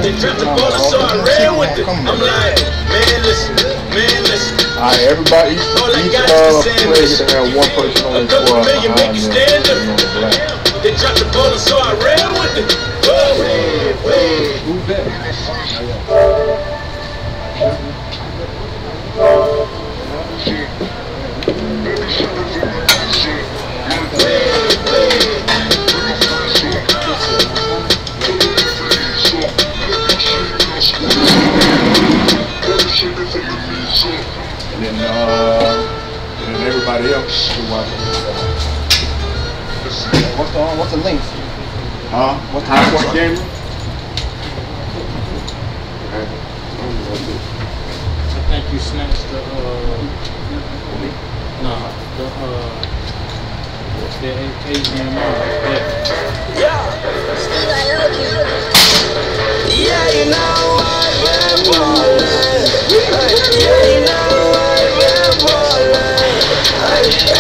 They dropped the ball, so I ran with it. I'm like, man, listen. Alright, everybody, each player gets to have one person on the squad behind them. They dropped the ball, so I ran with it. Who's that? And then everybody else who watches. What's the link? What's the high point game? I think you snatched the Asian Yeah, you know I've been ballin'. Yeah, you know I've been ballin'.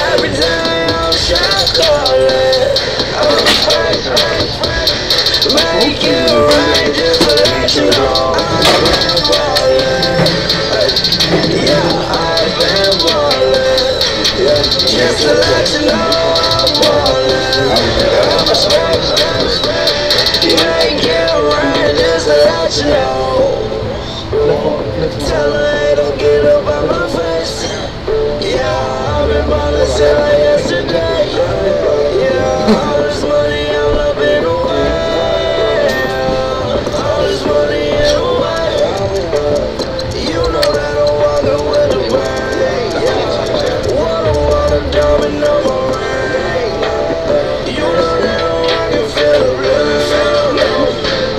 Every time I'm shot callin', I'm make it right just to let you know I've been ballin'. Yeah, I've been ballin'. Yeah, just to let you know I'm ballin'. Make it right just to let you know. Tell her I don't get up on my face. Yeah, I've been ballin' since yesterday. Yeah, all this money I'm up in the way. All this money in the way. You know that I'm walking with the rain. Water, dumping on my rain. You know that I can feel the rain.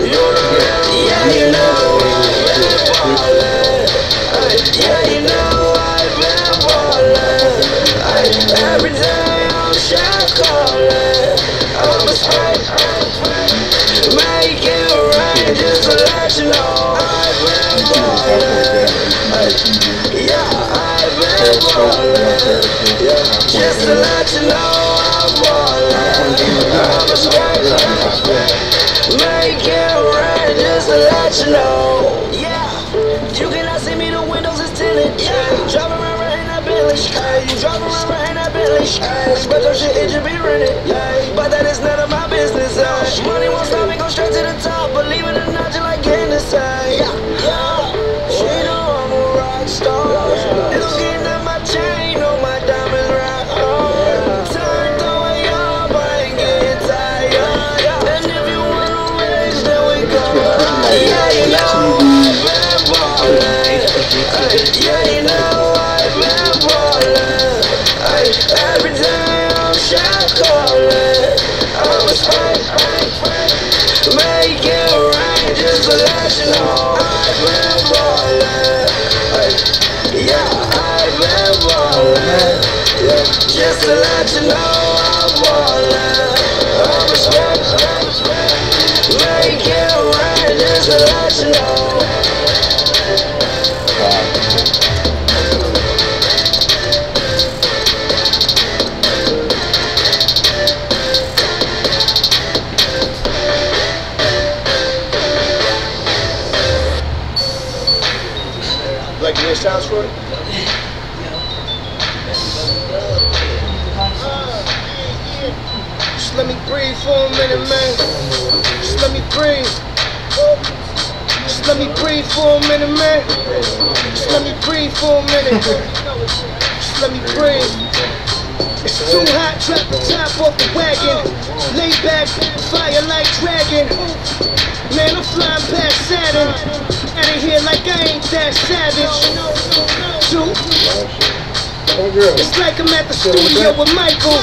You know that, yeah, you know I've been ballin'. Yeah, you know I've been ballin'. Every day I'm shot callin'. I'm a straight. Make it right just to let you know I've been ballin'. Yeah, I've been ballin'. Yeah, just to let you know I'm ballin'. I'm a straight. Make it right just to let you know. Yeah, you cannot see me, the windows is tinted. Yeah, driving around right in that Bentley. Hey, you driving around right in that Bentley. Hey, but your shit, it should be rented. Yeah, but that is none of my business. Money won't stop me, go straight to the top. Believe it or not, just like Candace. Yeah, she know I'm a rock star. Looking at my chain, on my diamonds rock hard. Turn the way up, I ain't getting tired. And if you wanna race, then we go. Yeah, you know I've been ballin'. Yeah, you know I've been ballin'. Every day I'm shot callin'. I'm a straight. Make it right just to let you know I've been ballin'. Yeah, I've been ballin'. Yeah, just to let you know I'm ballin'. I'm a straight. Make it right just to let you know. Like your sounds for it? Just let me breathe for a minute, man. Just let me breathe. Just let me breathe for a minute, man. Just let me breathe for a minute. Just let me breathe. It's too hot, drop the top off the wagon. Lay back, fire like dragon. Man, I'm flying past Saturn. Out of here like I ain't that savage. Dude, it's like I'm at the studio with Michael.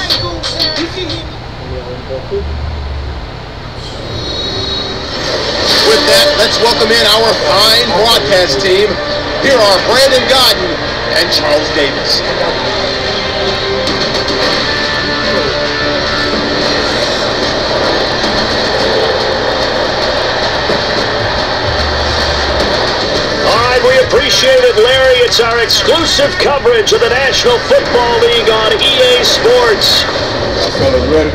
With that, let's welcome in our fine broadcast team. Here are Brandon Godden and Charles Davis. We appreciate it, Larry. It's our exclusive coverage of the National Football League on EA Sports. Y'all fellas ready?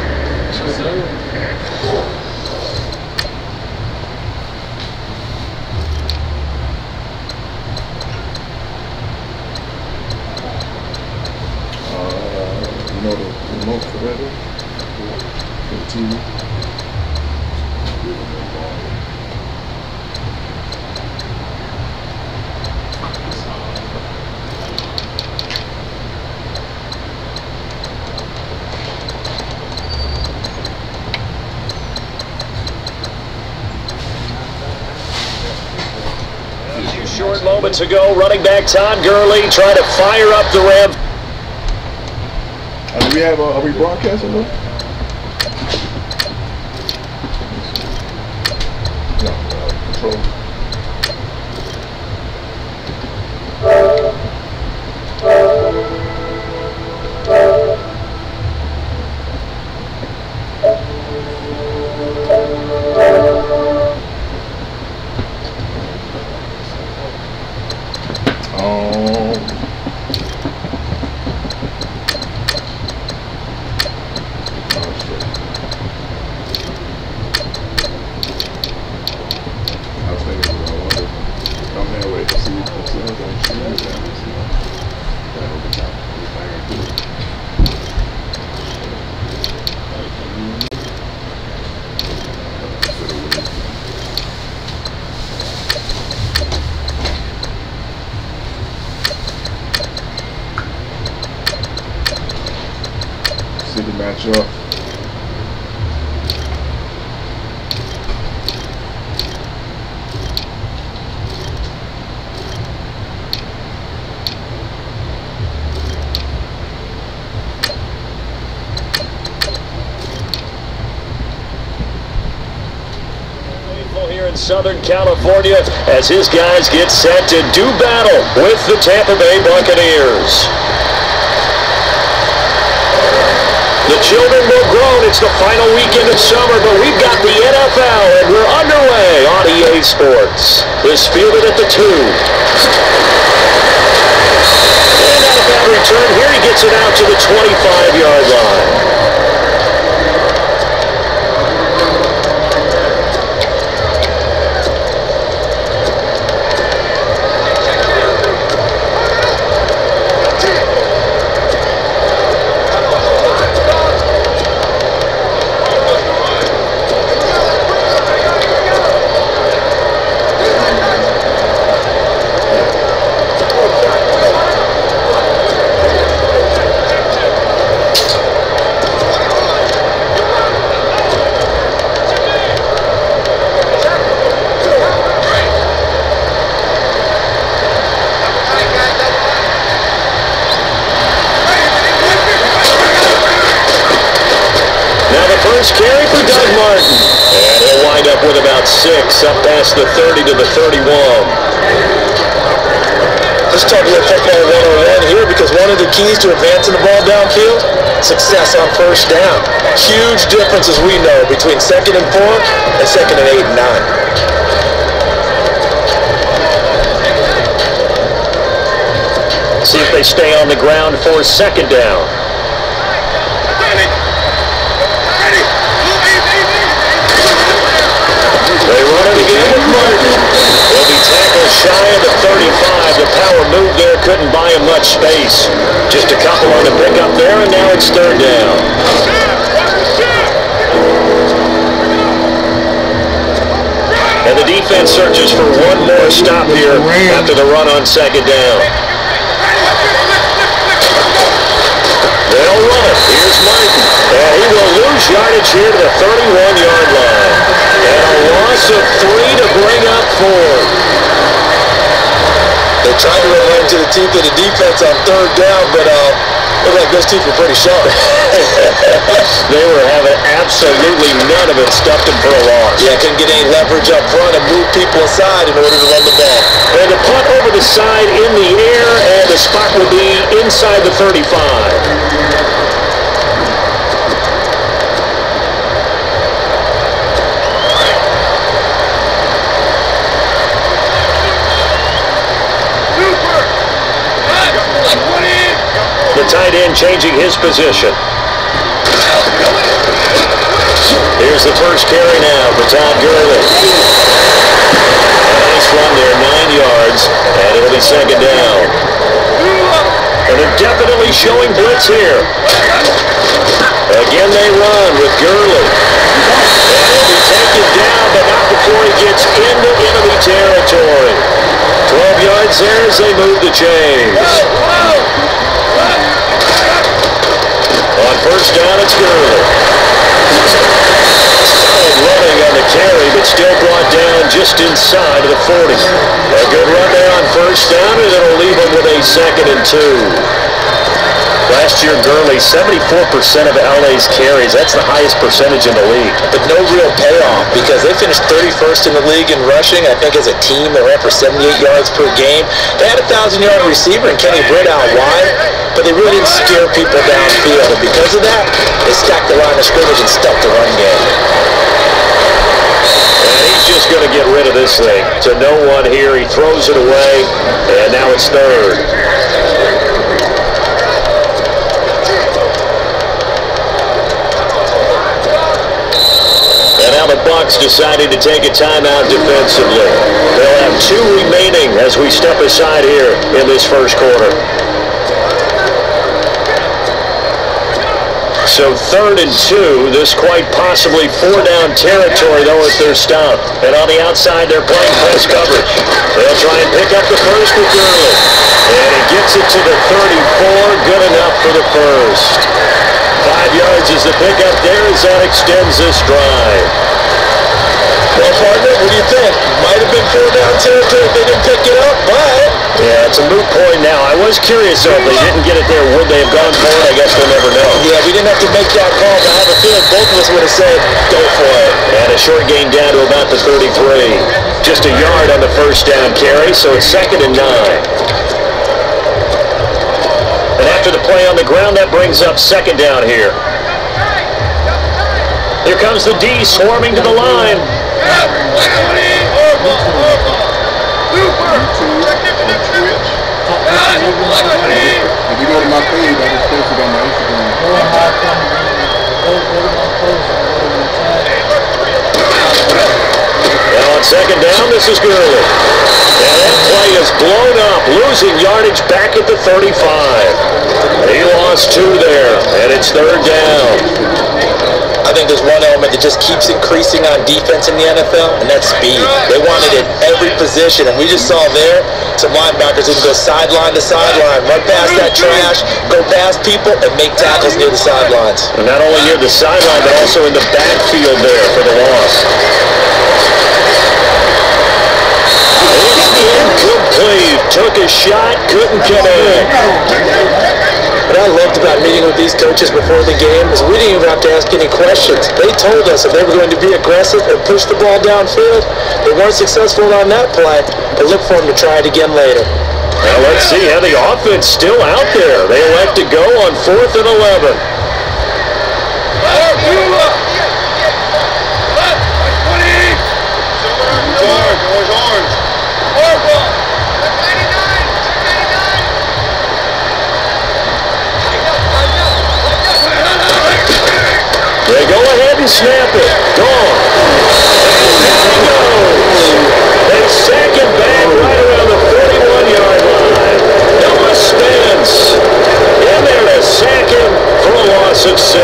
Short moments ago, running back Todd Gurley trying to fire up the Rams. Do we have? Are we broadcasting though? No, control. See the matchup. Here in Southern California as his guys get set to do battle with the Tampa Bay Buccaneers. The children will grow. It's the final weekend of summer, but we've got the NFL, and we're underway on EA Sports. This fielded at the 2. And out of that return, here he gets it out to the 25-yard line. Carry for Doug Martin. And he'll wind up with about 6 up past the 30 to the 31. Let's talk a little football 101 here, because one of the keys to advancing the ball downfield, success on first down. Huge difference, as we know, between 2nd and 4 and 2nd and 8 and 9. See if they stay on the ground for 2nd down. They run it again with Martin. He'll be tackled shy of the 35. The power move there couldn't buy him much space. Just a couple on the pickup there, and now it's 3rd down. And the defense searches for one more stop here after the run on 2nd down. They'll run it. Here's Martin. And he will lose yardage here to the 31-yard line. And a loss of 3 to bring up 4. They tried to run into the teeth of the defense on 3rd down, but looked like those teeth were pretty sharp. They were having absolutely none of it, stuffed them for a loss. Yeah, couldn't get any leverage up front and move people aside in order to run the ball. And the punt over the side in the air, and the spot will be inside the 35. The tight end changing his position. Here's the first carry now for Todd Gurley. Nice run there, 9 yards, and it'll be 2nd down. And they're definitely showing blitz here. Again they run with Gurley. And he'll be taken down, but not before he gets into enemy territory. 12 yards there as they move the chains. On first down, it's Gurley. Solid running on the carry, but still brought down just just inside of the 40. A good run there on first down, and it'll leave them with a 2nd and 2. Last year, Gurley, 74% of LA's carries. That's the highest percentage in the league. But no real payoff because they finished 31st in the league in rushing. I think as a team, they ran for 78 yards per game. They had a 1,000-yard receiver in Kenny Britt out wide, but they really didn't scare people downfield. And because of that, they stacked the line of scrimmage and stuffed the run game. And he's just going to get rid of this thing. To no one here. He throws it away, and now it's 3rd. And now the Bucs decided to take a timeout defensively. They'll have 2 remaining as we step aside here in this first quarter. So 3rd and 2, this quite possibly 4-down territory though at their stop. And on the outside they're playing press coverage. They'll try and pick up the first with Gurley. And he gets it to the 34, good enough for the first. 5 yards is the pickup there as that extends this drive. Well, partner, what do you think? Might have been 4-down territory if they didn't pick it up, but... Yeah, it's a moot point now. I was curious though, if they didn't get it there, would they have gone for it? I guess we'll never know. Yeah, we didn't have to make that call, but I have a feeling both of us would have said, go for it. And a short gain down to about the 33. Just a yard on the first down carry, so it's 2nd and 9. And after the play on the ground, that brings up 2nd down here. Here comes the D swarming to the line. If you go to my page, I just posted on my Instagram. Now on 2nd down, this is Gurley. And that play is blown up, losing yardage back at the 35. He lost 2 there, and it's 3rd down. I think there's one element that just keeps increasing on defense in the NFL, and that's speed. They want it at every position, and we just saw there some linebackers who can go sideline to sideline, run past that trash, go past people, and make tackles near the sidelines. And not only near the sideline, but also in the backfield there for the loss. It's incomplete. Took a shot, couldn't connect. What I loved about meeting with these coaches before the game is we didn't even have to ask any questions. They told us if they were going to be aggressive and push the ball downfield. They weren't successful on that play, but look for them to try it again later. Well, let's see how the offense still out there. They elect to go on 4th and 11. They go ahead and snap it. Gone. And down he goes. They sack him back right around the 41-yard line. Noah Spence in there to sack him for a loss of 6.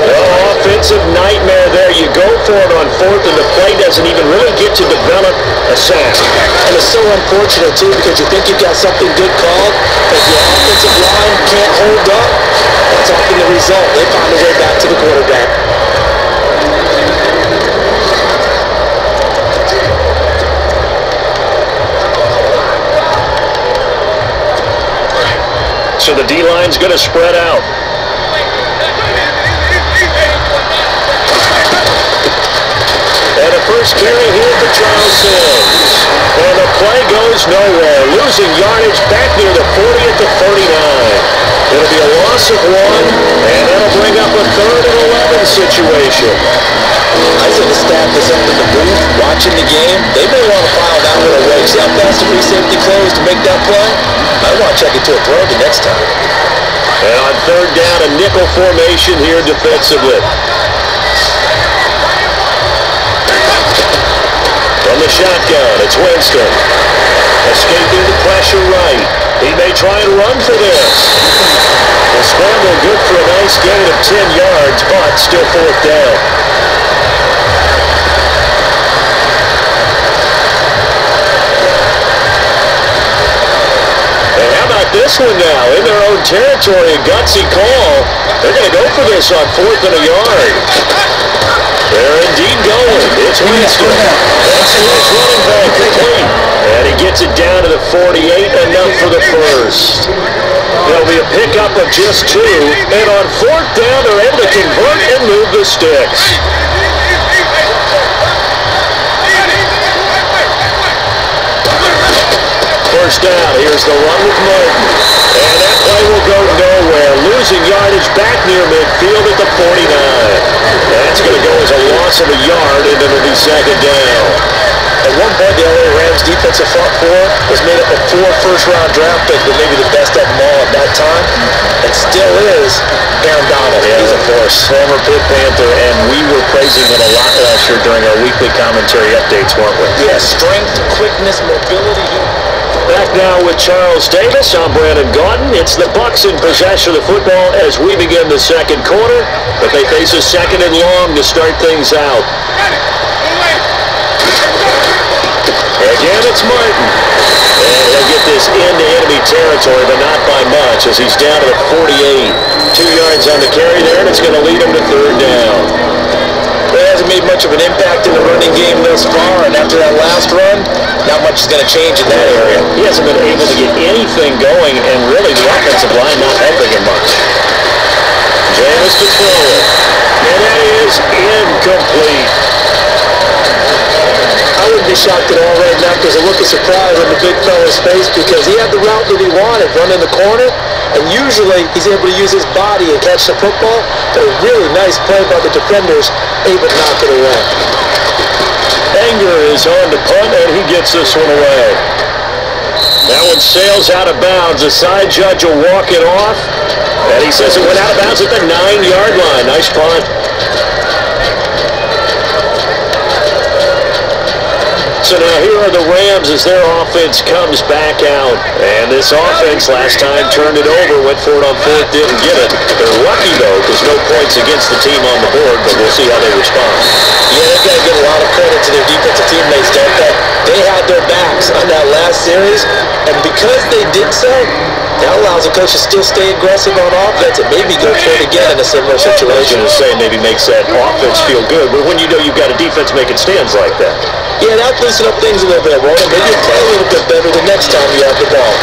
No offensive nightmare there. You go for it on 4th, and the play doesn't even really get to develop a sack. And it's so unfortunate, too, because you think you've got something good called, but the offensive line can't hold up. That's often the result. They find a way back to the quarterback. So the D-line's going to spread out. And a first carry here for Charles Sims. And the play goes nowhere. Losing yardage back near the 40 at the 39. It'll be a loss of 1, and that'll bring up a 3rd and 11 situation. I said the staff is up in the booth watching the game. They may want to file that one away. See how fast the free safety closed to make that play? I want to check it to a throw the next time. And on 3rd down, a nickel formation here defensively. From the shotgun, it's Winston. Escaping the pressure right. He may try and run for this. The scramble good for a nice gain of 10 yards, but still 4th down. And how about this one now? In their own territory, a gutsy call. They're going to go for this on 4th and a yard. They're indeed going. It's Winston. passing his running back complete. And he gets it down to the 48, enough for the first. There'll be a pickup of just 2, and on 4th down, they're able to convert and move the sticks. First down, here's the run with Martin. And that play will go nowhere. Losing yardage back near midfield at the 49. That's going to go as a loss of a yard, and it'll be 2nd down. At one point, the LA Rams defensive front 4 was made up of 4 first-round draft picks, but maybe the best of them all at that time, and still is Aaron Donald. Yeah, he's a force. Former Pitt Panther, and we were praising him a lot last year during our weekly commentary updates, weren't we? Yeah, strength, quickness, mobility. Back now with Charles Davis. I'm Brandon Gaudin. It's the Bucs in possession of the football as we begin the 2nd quarter, but they face a 2nd and long to start things out. Again, it's Martin. And he'll get this into enemy territory, but not by much, as he's down to the 48. 2 yards on the carry there, and it's going to lead him to 3rd down. He hasn't made much of an impact in the running game thus far, and after that last run, not much is going to change in that area. He hasn't been able to get anything going, and really the offensive line not helping him much. James to throw it. And that is incomplete. I wouldn't be shocked at all right now because a look of surprise on the big fella's face because he had the route that he wanted, run in the corner, and usually he's able to use his body and catch the football, but a really nice play by the defenders, able to knock it away. Anger is on the punt, and he gets this one away. That one sails out of bounds. The side judge will walk it off, and he says it went out of bounds at the 9-yard line. Nice punt. So now here are the Rams as their offense comes back out. And this offense last time turned it over, went for it on 4th, didn't get it. They're lucky, though, because no points against the team on the board, but we'll see how they respond. Yeah, they've got to give a lot of credit to their defensive teammates, don't they? They had their backs on that last series, and because they did so, that allows the coach to still stay aggressive on offense and maybe go for it again in a similar situation. I was going to say maybe makes that offense feel good, but when you know you've got a defense making stands like that. Yeah, that loosen up things a little bit, won't it? Maybe you'll play a little bit better the next time you have the ball.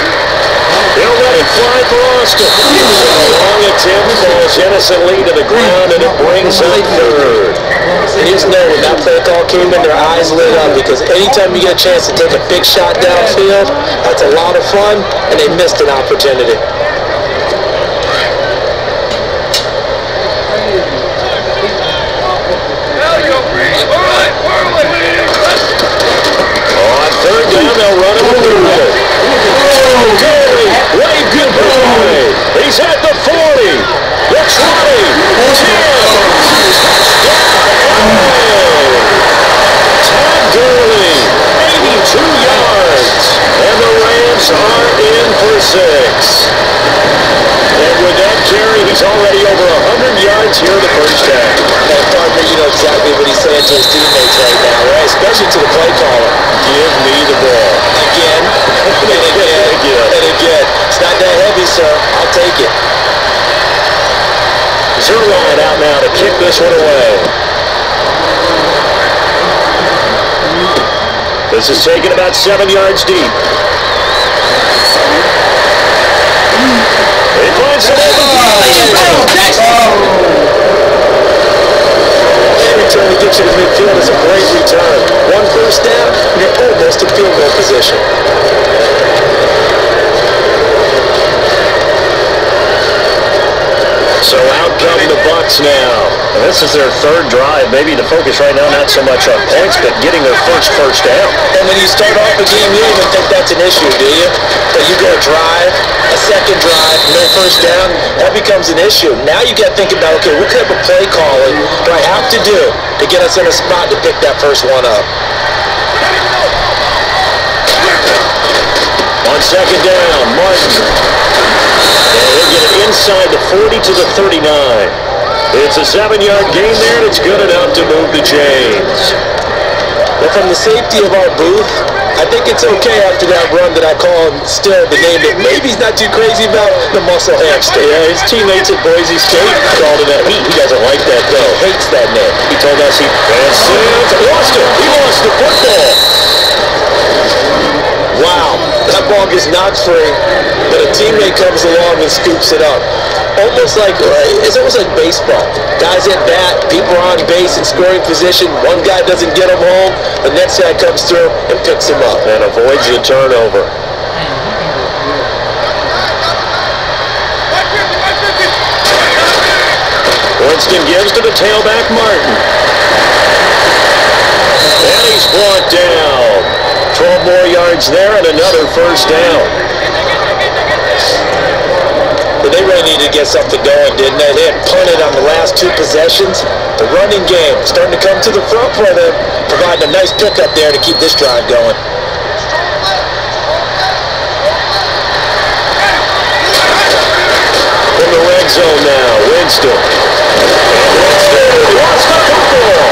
They'll let it fly for Austin. Long attempt falls innocently to the ground, and it brings up 3rd. And you just know when that play call came in, their eyes lit up because anytime you get a chance to take a big shot downfield, that's a lot of fun, and they missed an opportunity. On 3rd down, they'll run it with the middle. Gurley, wave goodbye. He's at the 40, the 20, 10. Todd Gurley, 82 yards, and the Rams are in for 6. And with that carry, he's already over 100 yards here in the first half. That partner, you know exactly what he's saying to his teammates right now, right? Especially to the play caller. Give me the ball. Again, and again, and again. It's not that heavy, sir. I'll take it. Zerline out now to kick this one away. This is taken about 7 yards deep. He finds it over. Every time he gets you to midfield is a great return. 1 first down, and you're almost in field goal position. So out come the Bucs now. And this is their 3rd drive. Maybe the focus right now not so much on points, but getting their first down. And when you start off a game, you don't even think that's an issue, do you? But you go a drive, a second drive, no first down, that becomes an issue. Now you got to think about, okay, what type of play calling do I have to do to get us in a spot to pick that first one up? On 2nd down, Martin. And he'll get it inside the 40 to the 39. It's a 7-yard gain there, and it's good enough to move to James. But from the safety of our booth, I think it's okay after that run that I call him still the name that maybe he's not too crazy about, the muscle hamster. Yeah, his teammates at Boise State called him that. He doesn't like that, though. He hates that name. He told us he lost it. He lost the football. puck is not free, but a teammate comes along and scoops it up. Almost like, it's almost like baseball. Guys at bat, people are on base in scoring position. One guy doesn't get him home. The next guy comes through and picks him up. And avoids the turnover. Winston gives to the tailback, Martin. And he's brought down. 12 more yards there and another first down. But they really needed to get something going, didn't they? They had punted on the last 2 possessions. The running game starting to come to the front for them, providing a nice pickup there to keep this drive going. In the red zone now, Winston. Winston lost the football.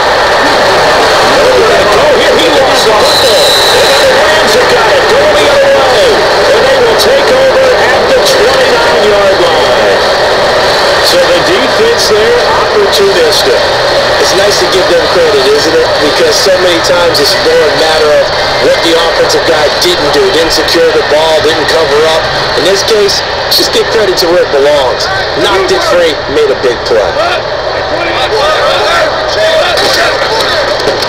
Nowhere to go here. He lost the football. And the Rams have got it going the other way. And they will take over at the 29-yard line. So the defense there, opportunistic. It's nice to give them credit, isn't it? Because so many times it's more a matter of what the offensive guy didn't do. Didn't secure the ball, didn't cover up. In this case, just give credit to where it belongs. Knocked it free, made a big play.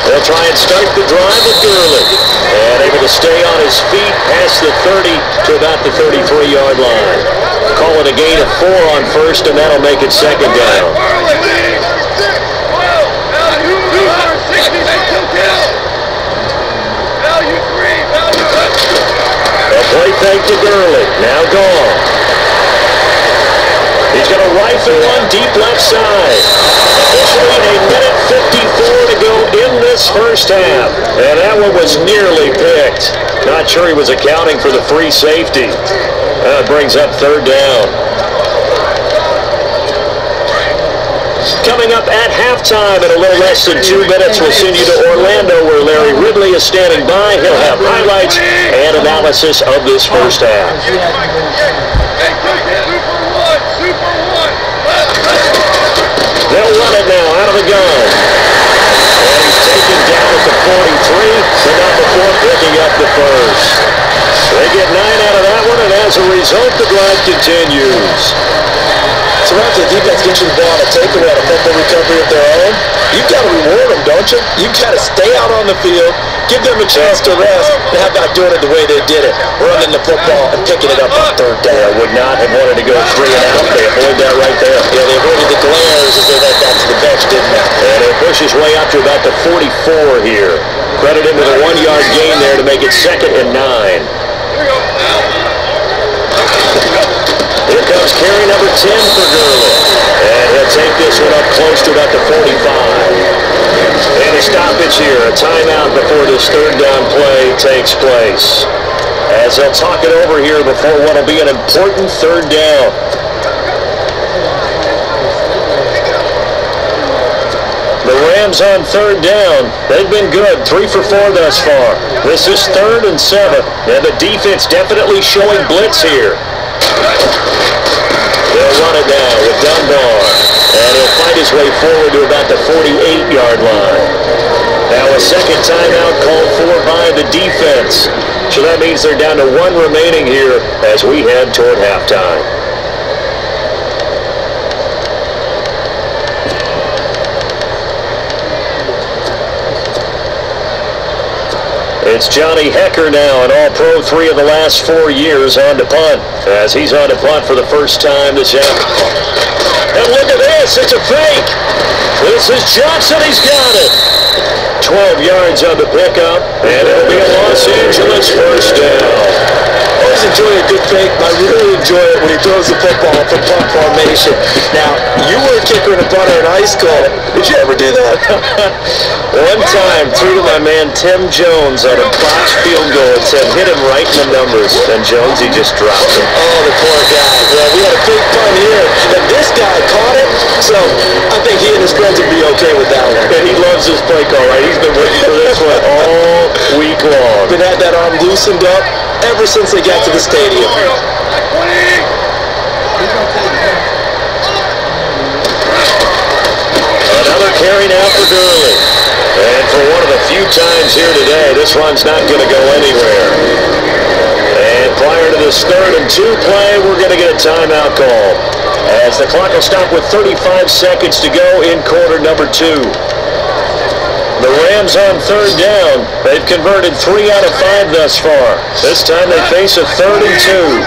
They'll try and start the drive with Gurley. And able to stay on his feet past the 30 to about the 33-yard line. Call it a gain of 4 on first, and that'll make it second down. A play fake to Gurley. Now gone. He's going to rifle one deep left side. Officially a minute 54 to go in this first half. And that one was nearly picked. Not sure he was accounting for the free safety. That brings up third down. Coming up at halftime in a little less than 2 minutes, we'll send you to Orlando where Larry Ridley is standing by. He'll have highlights and analysis of this first half. They'll run it now out of the gun. And he's taken down at the 43, so not before picking up the first. They get 9 out of that one, and as a result, the drive continues. So after the defense gets you the ball on a takeaway on a fumble recovery of their own, you've got to reward them, don't you? You've got to stay out on the field, give them a chance to rest, and how about doing it the way they did it, running the football and picking it up on third down. They would not have wanted to go 3 and out. They avoid that right there. Yeah, they avoided the glares as they went back to the bench, didn't they? And it pushes way up to about the 44 here. Credit him with a 1-yard gain there to make it 2nd and 9. Here comes carry number 10 for Gurley. And he'll take this one up close to about the 45. And a stoppage here, a timeout before this third down play takes place. As they'll talk it over here before what will be an important third down. The Rams on third down. They've been good, 3 for 4 thus far. This is 3rd and 7. And the defense definitely showing blitz here. They'll run it now with Dunbar. And he'll find his way forward to about the 48-yard line. Now a second timeout called for by the defense. So that means they're down to 1 remaining here as we head toward halftime. It's Johnny Hecker now, an All-Pro 3 of the last 4 years on to punt, as he's on to punt for the first time this afternoon. And look at this, it's a fake. This is Johnson, he's got it. 12 yards on the pickup, and it'll be a Los Angeles first down. I always enjoy a good fake, but I really enjoy it when he throws the football from punt formation. Now, you were a kicker and a punter in high school. Did you ever do that? One time, threw to my man Tim Jones on a botched field goal and said, hit him right in the numbers. And Jones, he just dropped it. Oh, the poor guy. Well, we had a big punt here, and this guy caught it, so I think he and his friends would be okay with that one. And he loves his play call, right? He's been waiting for this one all week long. Been had that arm loosened up ever since they got to the stadium. Another carry now for Gurley. And for one of the few times here today, this run's not going to go anywhere. And prior into this 3rd and 2 play. We're going to get a timeout call as the clock will stop with 35 seconds to go in quarter number 2. The Rams on 3rd down. They've converted 3 out of 5 thus far. This time they face a 3rd and 2.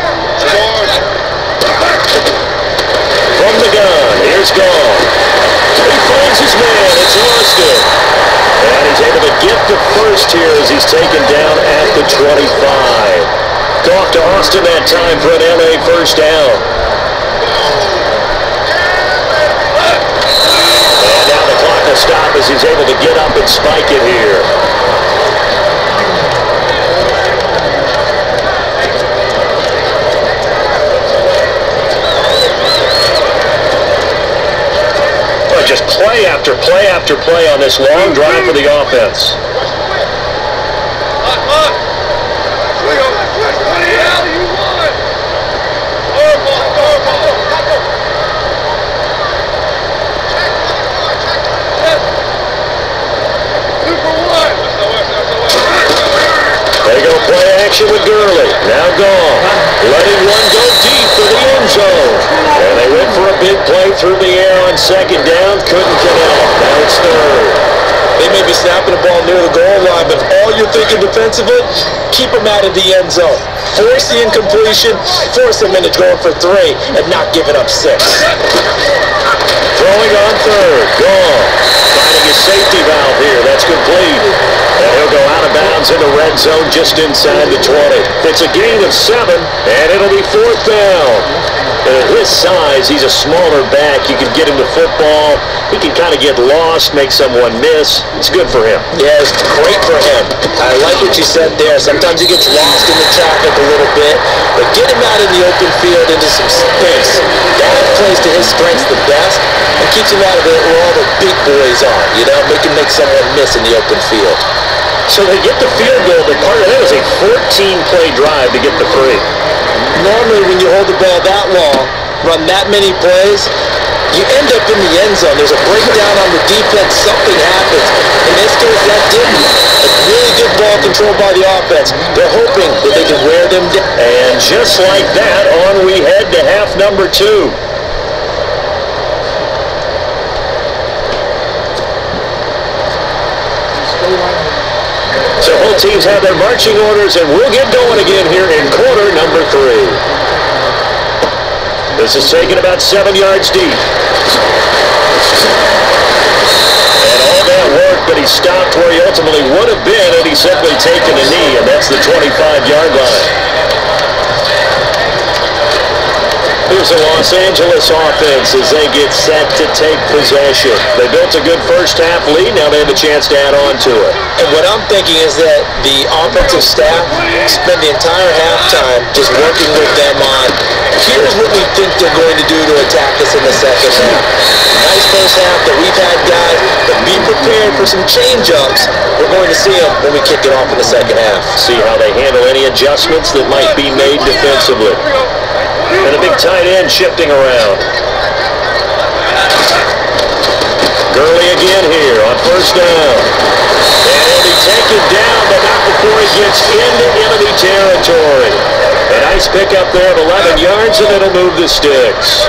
From the gun, here's Gall. He finds his man. It's Austin. And he's able to get the first here as he's taken down at the 25. Goff to Austin that time for an LA first down. And now the clock will stop as he's able to get up and spike it here. Just play after play after play on this long drive for the offense. They go play action with Gurley. Now Gall. Letting one go deep for the end zone. And they went for a big play through the air on 2nd down. Couldn't connect. Now it's 3rd. They may be snapping the ball near the goal line, but all you're thinking defensively, keep them out of the end zone. Force the incompletion, force them into going for 3, and not giving up 6. Throwing on 3rd. Gall. Finding his safety valve here. That's complete. And he'll go out of bounds in the red zone just inside the 20. It's a gain of 7, and it'll be 4th down. And at his size, he's a smaller back. You can get him to football. He can kind of get lost, make someone miss. It's good for him. Yeah, it's great for him. I like what you said there. Sometimes he gets lost in the traffic a little bit, but get him out in the open field into some space. That plays to his strengths the best and keeps him out of it where all the big boys are. You know, make someone miss in the open field. So they get the field goal, but part of that was a 14-play drive to get the free. Normally, when you hold the ball that long, run that many plays, you end up in the end zone. There's a breakdown on the defense. Something happens. In this case, that didn't. A really good ball control by the offense. They're hoping that they can wear them down. And just like that, on we head to half number 2. So both teams have their marching orders, and we'll get going again here in quarter number 3. This is taken about 7 yards deep. And all that work, but he stopped where he ultimately would have been had he simply taken a knee, and that's the 25-yard line. Here's the Los Angeles offense as they get set to take possession. They built a good first-half lead. Now they have a chance to add on to it. And what I'm thinking is that the offensive staff spend the entire halftime just working with them on, here's what we think they're going to do to attack us in the second half. Nice first half that we've had, guys, but be prepared for some change-ups. We're going to see them when we kick it off in the second half. See how they handle any adjustments that might be made defensively. And a big tight end shifting around. Gurley again here on first down. And he'll be taken down, but not before he gets into enemy territory. A nice pickup there of 11 yards, and it'll move the sticks.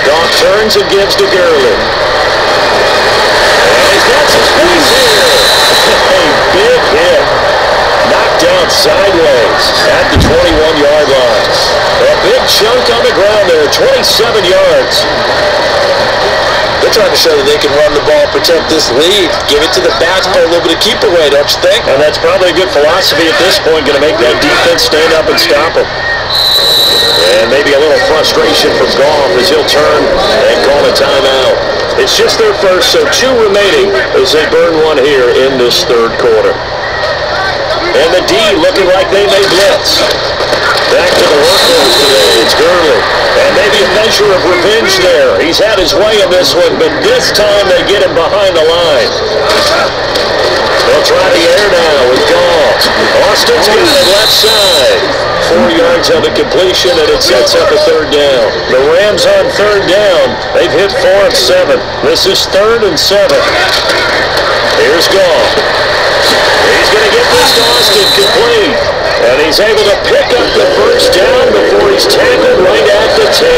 Goff turns and gives to Gurley. And he's got some space here. A big hit. Knocked down sideways at the 21-yard line. A big chunk on the ground there, 27 yards. They're trying to show that they can run the ball, protect this lead, give it to the backs, play a little bit of keep away, don't you think? And that's probably a good philosophy at this point, going to make that defense stand up and stop them. And maybe a little frustration from Goff as he'll turn and call a timeout. It's just their first, so 2 remaining as they burn one here in this third quarter. And the D looking like they may blitz. Back to the workhorse today, it's Gurley. And maybe a measure of revenge there. He's had his way in this one, but this time they get him behind the line. They'll try the air now with Goff. Austin's got it left side. 4 yards on the completion, and it sets up a third down. The Rams on third down. They've hit 4 of 7. This is 3rd and 7. Here's Goff. He's going to get this to Austin complete. And he's able to pick up the first down before he's tackled right at the 10.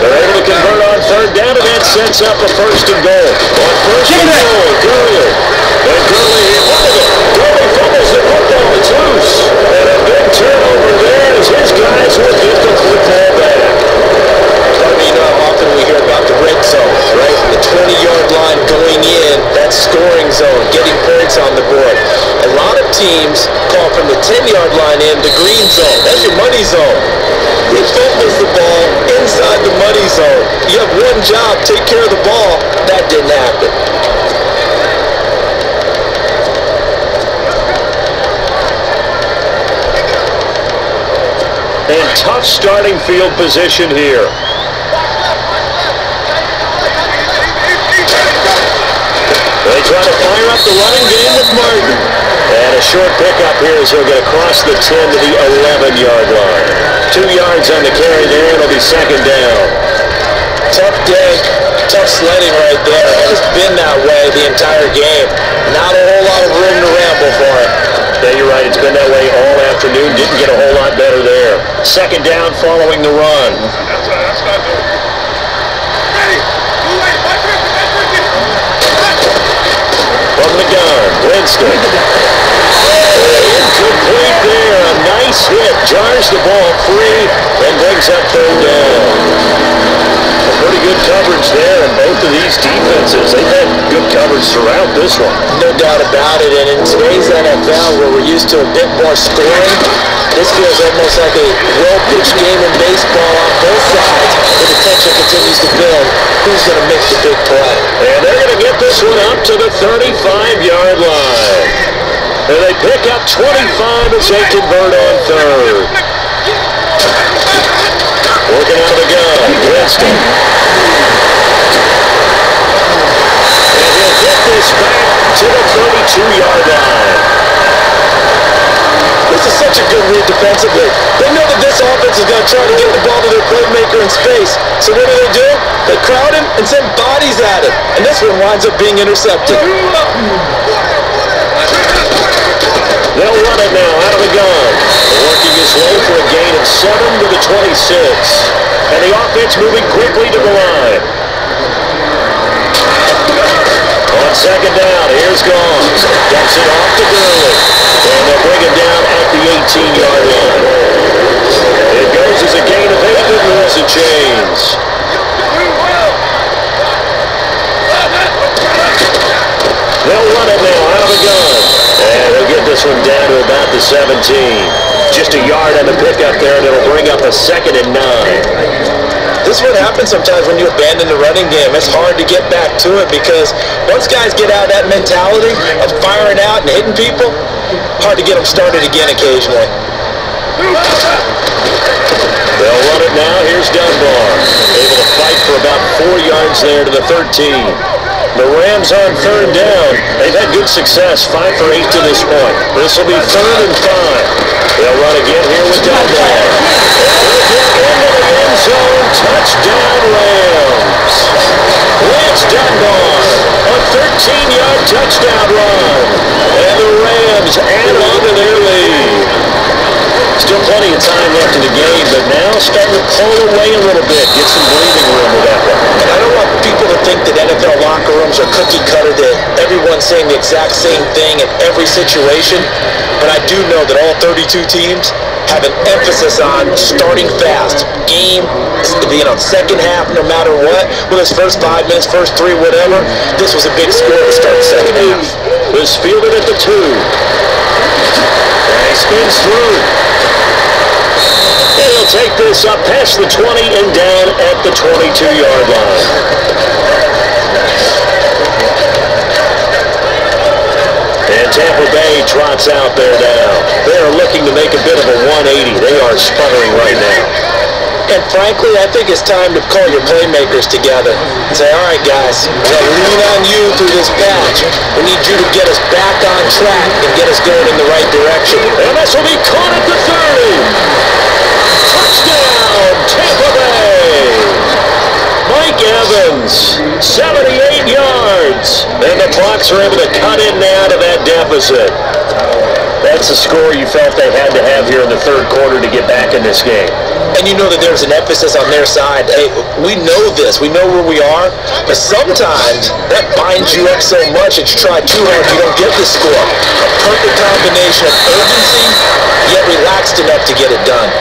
They're able to convert on third down, and that sets up a 1st and goal. On 1st and goal, Gurley. And Gurley hit one of them. Gurley fumbles the football. It's loose. And a big turnover there as his guys will get the football back. I mean, often we hear about the red zone, right? The 20-yard line going in, that scoring zone, getting points on the board. A lot of teams call from the 10-yard line in the green zone. That's your money zone. He fumbles the ball inside the money zone. You have one job, take care of the ball. That didn't happen. And tough starting field position here. They try to fire up the running game with Martin. And a short pickup here as he'll get across the 10 to the 11-yard line. 2 yards on the carry there. It'll be 2nd down. Tough day, tough sledding right there. And it's been that way the entire game. Not a whole lot of room to ramble for it. Yeah, you're right. It's been that way all afternoon. Didn't get a whole lot better there. 2nd down following the run. From the gun, Winston. Incomplete there. A nice hit. Jars the ball free and brings up 3rd down. Pretty good coverage there in both of these defenses. They've had good coverage throughout this one. No doubt about it. And in today's NFL, where we're used to a bit more scoring, this feels almost like a well-pitched game in baseball on both sides. The tension continues to build. Who's going to make the big play? And they're going to get this one up to the 35-yard line. And they pick up 25 as they convert on 3rd. Working out of the gun, Winston. And he'll get this back to the 32-yard line. This is such a good read defensively. They know that this offense is going to try to get the ball to their playmaker in space. So what do? They crowd him and send bodies at him. And this one winds up being intercepted. They'll run it now out of the gun. Working his way for a gain of 7 to the 26. And the offense moving quickly to the line. On 2nd down, here's Goff. Gets it off to Gurley. And they'll bring him down at the 18-yard line. It goes as a gain of 8 and moves the chains. They'll run it now out of the gun. And they'll get this one down to about the 17. Just a yard on the pickup there, and it'll bring up a 2nd and 9. This is what happens sometimes when you abandon the running game. It's hard to get back to it because once guys get out of that mentality of firing out and hitting people, hard to get them started again occasionally. They'll run it now. Here's Dunbar. Able to fight for about 4 yards there to the 13. The Rams on 3rd down. They've had good success, 5 for 8 to this point. This will be 3rd and 5. They'll run again here with Dunbar. Into the end zone. Touchdown, Rams. Lance Dunbar, a 13-yard touchdown run. And the Rams add on to their lead. Still plenty of time left in the game, but now starting to pull away a little bit. Get some breathing room with that one. And I don't want people to think that NFL locker rooms are cookie cutter, that everyone's saying the exact same thing in every situation. But I do know that all 32 teams have an emphasis on starting fast. Game, second half, no matter what. Whether it's first 5 minutes, first 3, whatever. This was a big score to start the second half. Was fielded at the 2. And he spins through. And he'll take this up past the 20 and down at the 22-yard line. And Tampa Bay trots out there now. They are looking to make a bit of a 180. They are sputtering right now. And frankly, I think it's time to call your playmakers together and say, all right, guys, we're going to lean on you through this patch. We need you to get us back on track and get us going in the right direction. And this will be caught at the 30. Touchdown, Tampa Bay. Mike Evans, 78 yards. And the Bucs are able to cut in now to that deficit. That's the score you felt they had to have here in the third quarter to get back in this game. And you know that there's an emphasis on their side. Hey, we know this. We know where we are. But sometimes that binds you up so much that you try too hard, you don't get the score. A perfect combination of urgency, yet relaxed enough to get it done.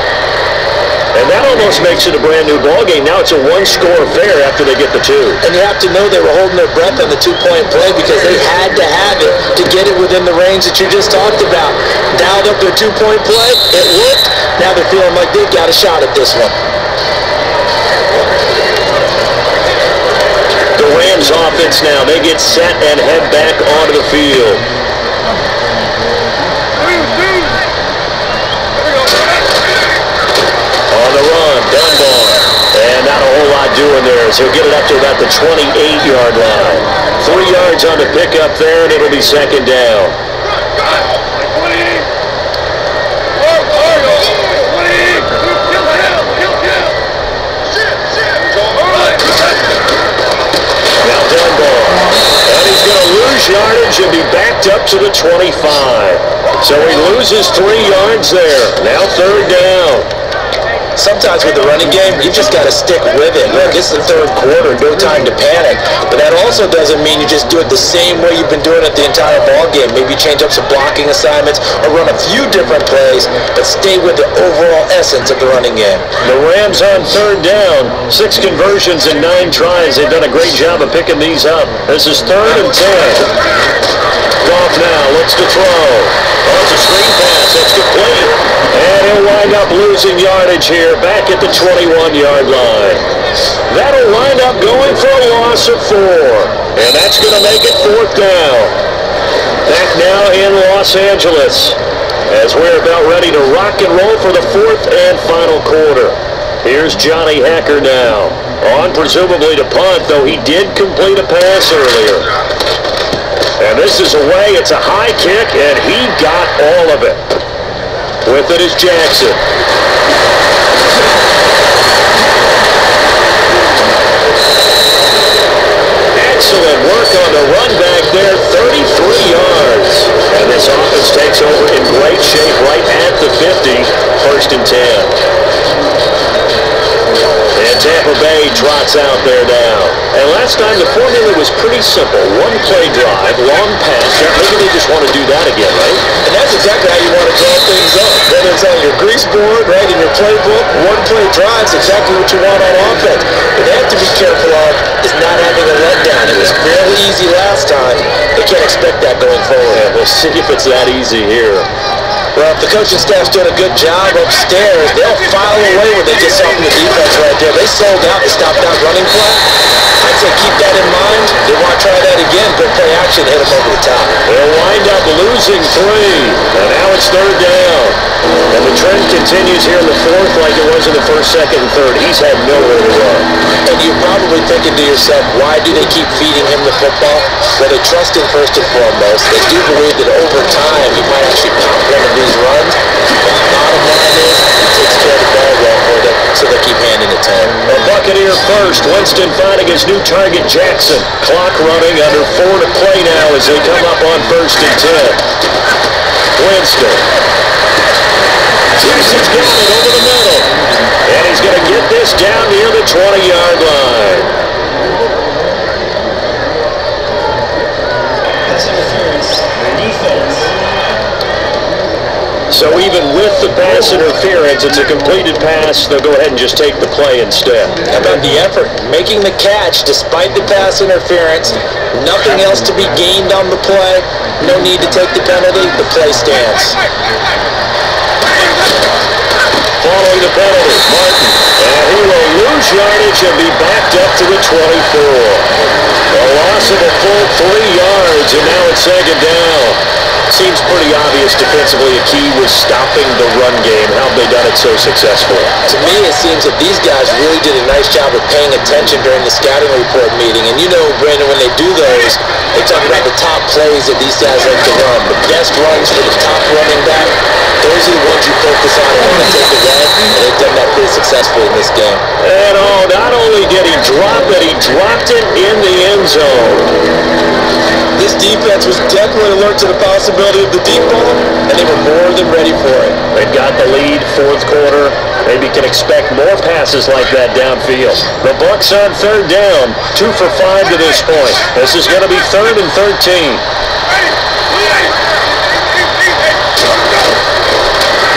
And that almost makes it a brand new ballgame. Now it's a one-score affair after they get the two. And you have to know they were holding their breath on the two-point play because they had to have it to get it within the range that you just talked about. Dialed up their two-point play. It worked. Now they're feeling like they've got a shot at this one. The Rams offense now. They get set and head back onto the field. On the run, Dunbar. And not a whole lot doing there, so he'll get it up to about the 28-yard line. 3 yards on the pickup there, and it'll be second down. Now Dunbar. And he's going to lose yardage and be backed up to the 25. So he loses 3 yards there. Now third down. Sometimes with the running game, you just got to stick with it. Look, it's the third quarter, no time to panic. But that also doesn't mean you just do it the same way you've been doing it the entire ball game. Maybe change up some blocking assignments or run a few different plays, but stay with the overall essence of the running game. The Rams on third down, 6 conversions and 9 tries. They've done a great job of picking these up. This is 3rd and 10. Goff now looks to throw. Oh, it's a screen pass. That's complete. And he'll wind up losing yardage here back at the 21-yard line. That'll wind up going for a loss of 4. And that's going to make it 4th down. Back now in Los Angeles as we're about ready to rock and roll for the 4th and final quarter. Here's Johnny Hacker now. On presumably to punt, though he did complete a pass earlier. And this is away. It's a high kick, and he got all of it. With it is Jackson. Excellent work on the run back there, 33 yards. And this offense takes over in great shape right at the 50, 1st and 10. And Tampa Bay trots out there now. And last time the formula was pretty simple. 1 play drive, long pass. Maybe they just want to do that again, right? And that's exactly how you want to draw things up. Whether it's on your grease board, right, in your playbook, 1 play drive is exactly what you want on offense. What they have to be careful of is not having a letdown. It was fairly easy last time. They can't expect that going forward. Yeah, we'll see if it's that easy here. Well, if the coaching staff's doing a good job upstairs, they'll file away when they get something from the defense right there. They sold out to stop that running play. I'd say keep that in mind. They want to try that again, but play action, hit them over the top. They'll wind up losing 3, and now it's 3rd down. And the trend continues here in the 4th like it was in the 1st, 2nd, and 3rd. He's had nowhere to run. And you're probably thinking to yourself, why do they keep feeding him the football? Well, they trust him first and foremost. They do believe that over time he might actually pop one of these runs. But the bottom line is he takes care of the ball well for them, so they keep handing it to him. A Buccaneer first. Winston finding his new target, Jackson. Clock running, under 4 to play now as they come up on 1st and 10. Winston. Jason's got it over the middle. And he's going to get this down near the 20-yard line. So even with the pass interference, it's a completed pass. They'll go ahead and just take the play instead. How about the effort? Making the catch despite the pass interference. Nothing else to be gained on the play. No need to take the penalty. The play stands. Following the penalty, Martin. And he will lose yardage and be backed up to the 24. A loss of a full 3 yards, and now it's 2nd down. So seems pretty obvious defensively. A key was stopping the run game. How have they done it so successfully? To me, it seems that these guys really did a nice job of paying attention during the scouting report meeting. And you know, Brandon, when they do those, they talk about the top plays that these guys like to run. The best runs for the top running back, those are the ones you focus on and want to take away. And they've done that pretty successfully in this game. And not only did he drop it, he dropped it in the end zone. This defense was definitely alert to the possibility of the deep ball, and they were more than ready for it. They've got the lead, fourth quarter. Maybe can expect more passes like that downfield. The Bucs on third down, 2 for 5 to this point. This is going to be 3rd and 13.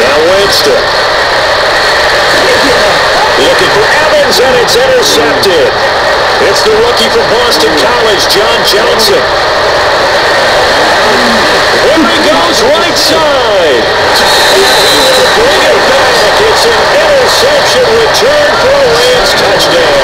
Now Winston. Looking for Evans, and it's intercepted. It's the rookie from Boston College, John Johnson. Here he goes, right side. He will bring it back. It's an interception return for a Rams touchdown.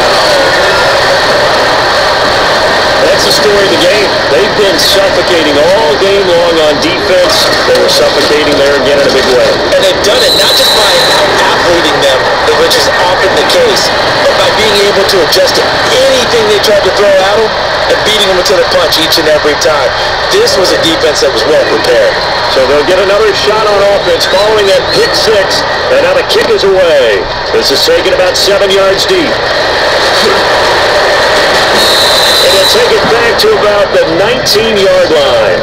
That's the story of the game. They've been suffocating all game long on defense. They were suffocating there again in a big way. And they've done it not just by out-athleting them, which is often the case, but by being able to adjust to anything they tried to throw at them and beating them to the punch each and every time. This was a defense that was well prepared. So they'll get another shot on offense following that pick 6, and now the kick is away. This is taken about 7 yards deep. And they'll take it back to about the 19-yard line.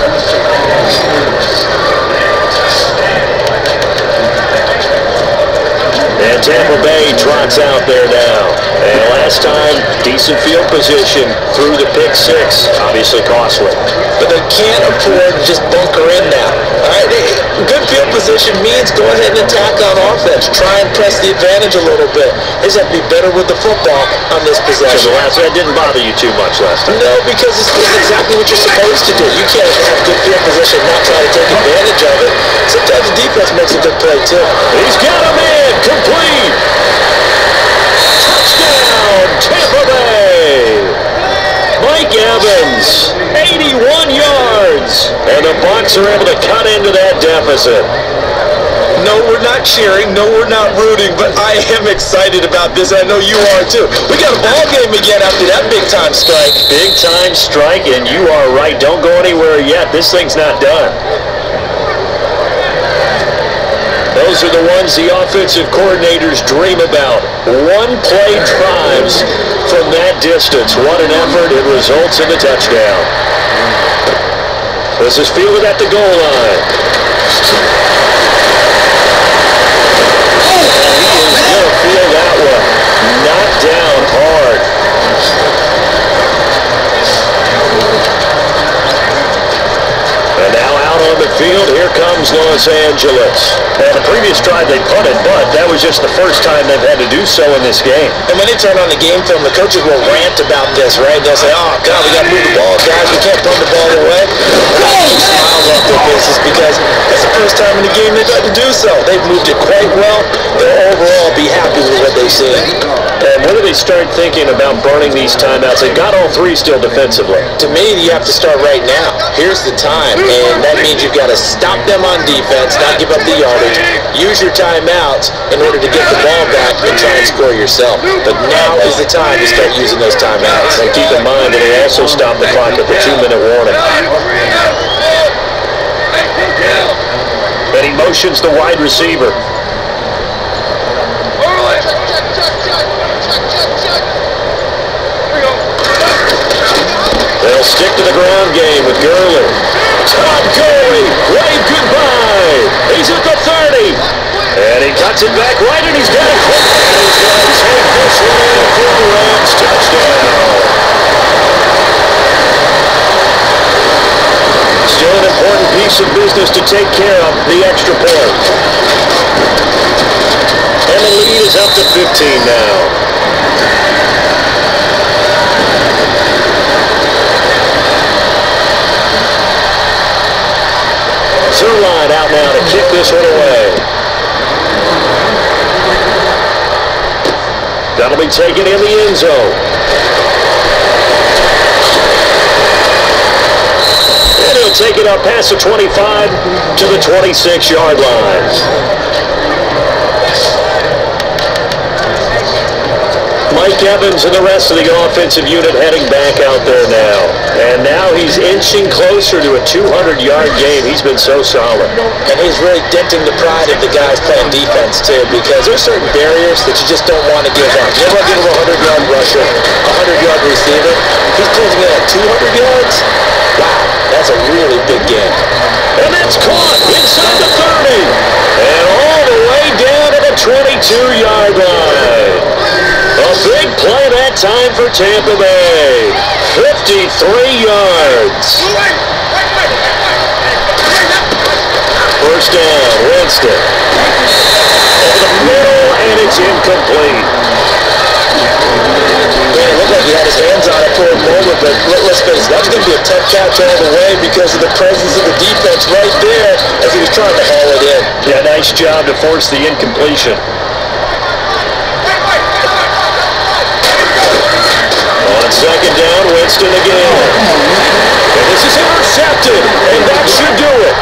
And Tampa Bay trots out there now. And last time, decent field position through the pick 6. Obviously costly. But they can't afford to just bunker in now. All right, good field position means go ahead and attack on offense. Try and press the advantage a little bit. They just have to be better with the football on this possession. So that didn't bother you too much last time? No, because it's exactly what you're supposed to do. You can't have good field position and not try to take advantage of it. Sometimes the defense makes a good play too. He's got him in, complete. Touchdown, Tampa Bay. Mike Evans, 81 yards. And the Bucs are able to cut into that deficit. No, we're not cheering. No, we're not rooting. But I am excited about this. I know you are too. We got a ball game again after that big-time strike. Big-time strike, and you are right. Don't go anywhere yet. This thing's not done. Those are the ones the offensive coordinators dream about. One-play drives from that distance. What an effort. It results in a touchdown. This is fielded at the goal line. He is going to field that one. Knocked down hard. And now out on the field, here comes Los Angeles. And the previous drive they punted, but that was just the first time they've had to do so in this game. And when they turn on the game film, the coaches will rant about this, right? They'll say, oh, God, we got to move the ball, guys. We can't punt the ball away. Smiles off their faces because that's the first time in the game they've had to do so. They've moved it quite well. They'll overall be happy with what they've seen. And when do they start thinking about burning these timeouts? They've got all 3 still defensively. To me, you have to start right now. Here's the time, and that means you've got to stop them on defense, not give up the yardage, use your timeouts in order to get the ball back and try and score yourself. But now is the time to start using those timeouts. And keep in mind that they also stop the clock at the 2-minute warning. And he motions the wide receiver. They'll stick to the ground game with Gurley. Todd Gurley, wave goodbye. He's at the 30. And he cuts it back right, and he's got it. And he's going to take this one in for the Rams touchdown. Still an important piece of business to take care of, the extra point. And the lead is up to 15 now. Zerline out now to kick this one away. That'll be taken in the end zone. And he'll take it up past the 25 to the 26-yard line. Mike Evans and the rest of the offensive unit heading back out there now. And now he's inching closer to a 200-yard game. He's been so solid. And he's really denting the pride of the guys playing defense, too, because there's certain barriers that you just don't want to give up. You don't want to give him a 100-yard rusher, a 100-yard receiver. He's closing in at 200 yards. Wow, that's a really big game. And that's caught inside the 30. And all the way down to the 22-yard line. A big play that time for Tampa Bay. 53 yards. First down, Winston. Over the middle, and it's incomplete. Yeah, it looked like he had his hands on it for a moment, but let's face it, that's going to be a tough catch all the way because of the presence of the defense right there as he was trying to haul it in. Yeah, nice job to force the incompletion. On second down, Winston again. And this is intercepted, and that should do it.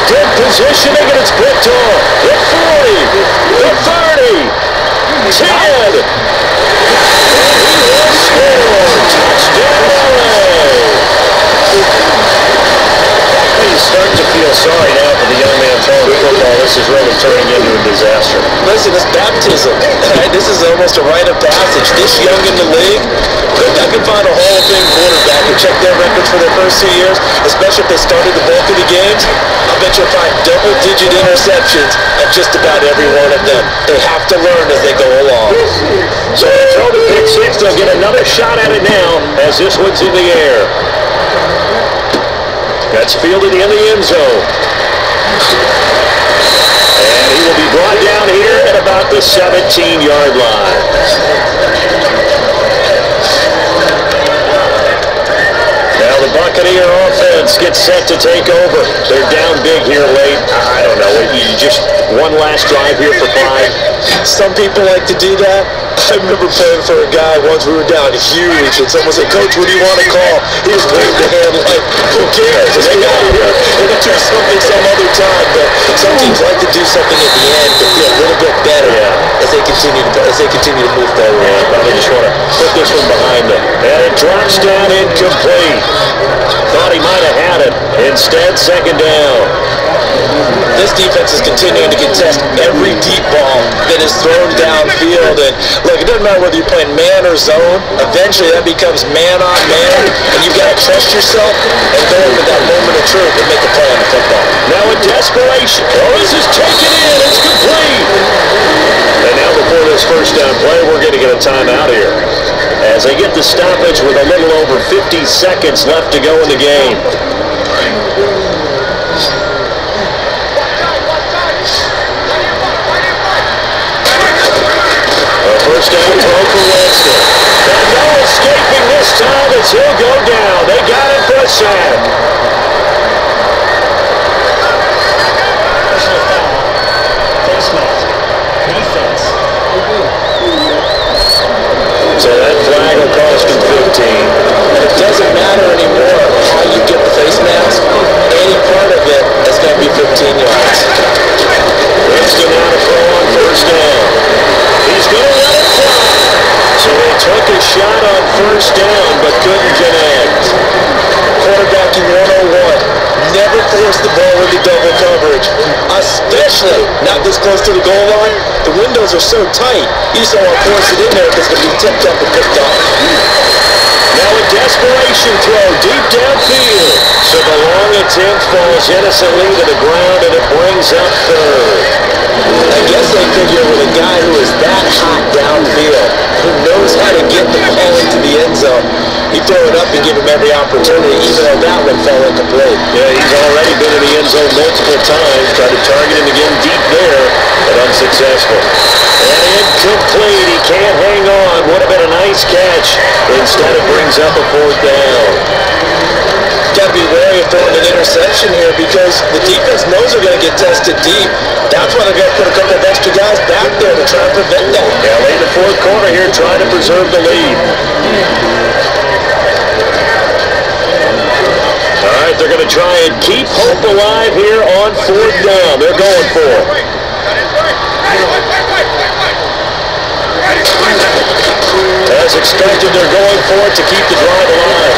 Good positioning, and it's picked off. The 40, the 30, 10. And he will score. Touchdown, LA. He's starting to feel sorry now for the young man throwing the football. This is really turning into a disaster. Listen, it's baptism. This is almost a rite of passage. This young in the league, I can find a Hall of Fame quarterback and check their records for their first 2 years, especially if they started the bulk of the games. I bet you'll find double-digit interceptions at just about every one of them. They have to learn as they go along. So they throw the pick six. They'll get another shot at it now as this one's in the air. That's fielded in the end zone. And he will be brought down here at about the 17-yard line. Now the Buccaneer offense gets set to take over. They're down big here late. I don't know. You just one last drive here for 5. Some people like to do that. I remember playing for a guy once. We were down huge, and someone said, "Coach, what do you want to call?" He just waved the hand like, "Who cares? Just get out of here. We'll do something some other time." But some teams like to do something at the end to feel a little bit better as they continue to move forward. Yeah, but they just want to put this one behind them. And it drops down incomplete. Thought he might have had it. Instead, second down. This defense is continuing to contest every deep ball that is thrown downfield. And look, it doesn't matter whether you're playing man or zone. Eventually, that becomes man on man, and you've got to trust yourself and go into that moment of truth and make a play on the football. Now in desperation. Oh, this is taken in. It's complete. And now before this first down play, we're going to get a timeout here as they get the stoppage with a little over 50 seconds left to go in the game. First down throw for Winston. And no escaping this time as he'll go down. They got him for a sack. So that flag will cost him 15. And it doesn't matter anymore how you get the face mask. Any part of it is going to be 15 yards. Winston now to throw on first down. He's going to let it fly. So they took a shot on first down, but couldn't connect. Quarterbacking 101. Never force the ball into double coverage, especially not this close to the goal line. The windows are so tight, you just don't want to force it in there because it's going to be tipped up and picked off. Now a desperation throw deep downfield. So the long attempt falls innocently to the ground, and it brings up third. I guess they figure with a guy who is that hot downfield, who knows how to get the ball into the end zone, you throw it up and give him every opportunity, even though that one fell incomplete. Yeah, he's already been in the end zone multiple times, tried to target him again deep there, but unsuccessful. And incomplete. He can't hang on. Would have been a nice catch. Instead, it brings up a fourth down. Got to be wary of throwing an interception here because the defense knows they're going to get tested deep. That's why they're going to put a couple of extra guys back there to try and prevent that. Yeah, late in the fourth quarter here, trying to preserve the lead. All right, they're going to try kept alive here on 4th down. They're going for it. As expected, they're going for it to keep the drive alive.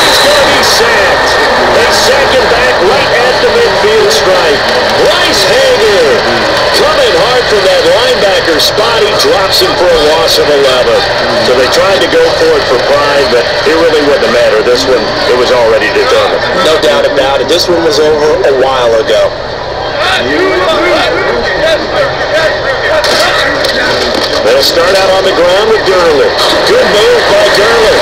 He's going to be sacked. They sack him back right at the midfield stripe. Bryce Hager coming hard from that linebacker spot. He drops him for a loss of 11. So they tried to go for it for pride, but it really wouldn't matter. This one, it was already determined. No doubt about it. This one was over a while ago. They'll start out on the ground with Gurley. Good move by Gurley.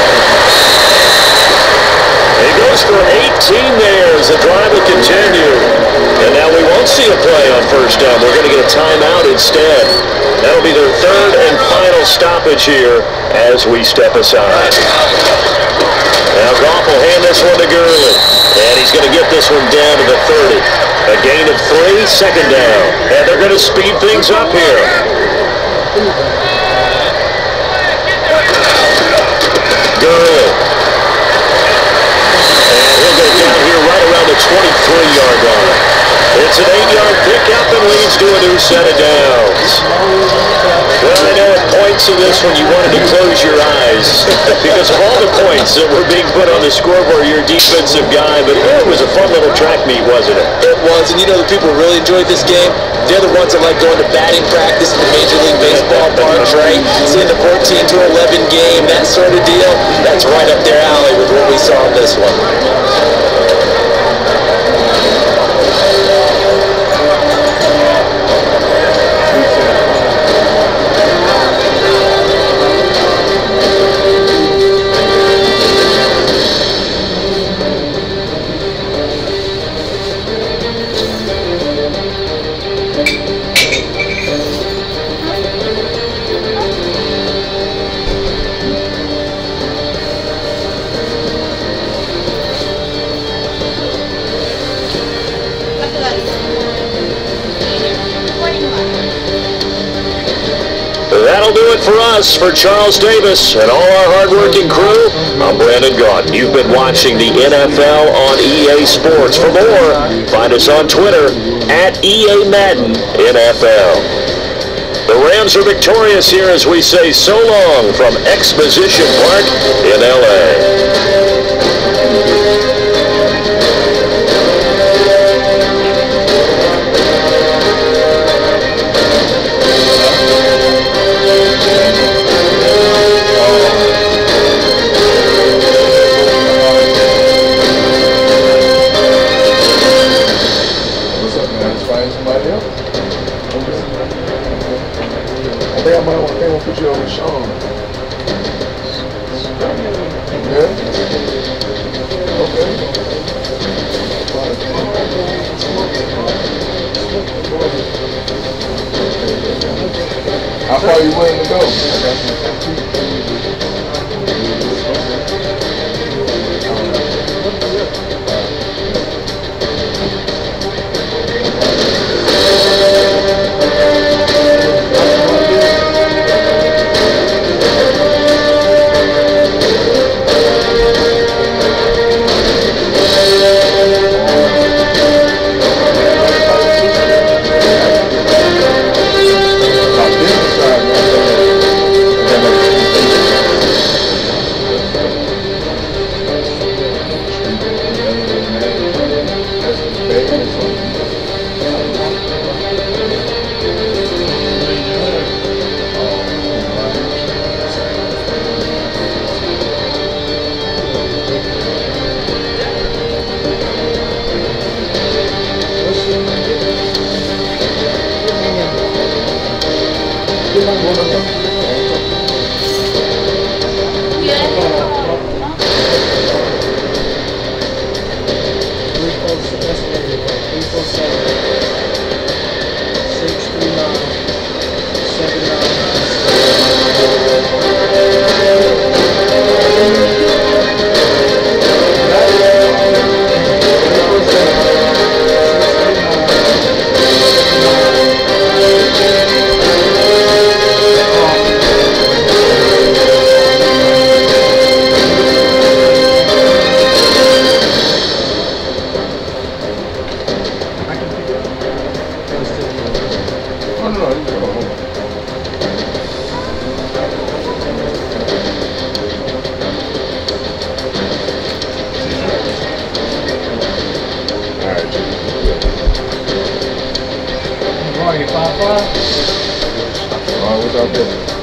He goes for 18 there as the drive will continue. And now we won't see a play on 1st down. We're going to get a timeout instead. That'll be their 3rd and final stoppage here as we step aside. Now Goff will hand this one to Gurley. And he's going to get this one down to the 30. A gain of 3, 2nd down. And they're going to speed things up here. Gurley. And he'll go down here right around the 23-yard line. It's an 8-yard pickup and leads to a new set of downs. Well, I know at points in this one you wanted to close your eyes because of all the points that were being put on the scoreboard, you're a defensive guy, but it was a fun little track meet, wasn't it? It was, and you know the people who really enjoyed this game? They're the ones that like going to batting practice at the Major League Baseball parks, right? Seeing the 14-11 game, that sort of deal, that's right up their alley with what we saw in this one. That'll do it for us, for Charles Davis and all our hardworking crew. I'm Brandon Gaudin. You've been watching the NFL on EA Sports. For more, find us on Twitter at EA Madden NFL. The Rams are victorious here as we say so long from Exposition Park in LA. I think I might want to put you over Sean. Yeah? Alright, what's up there?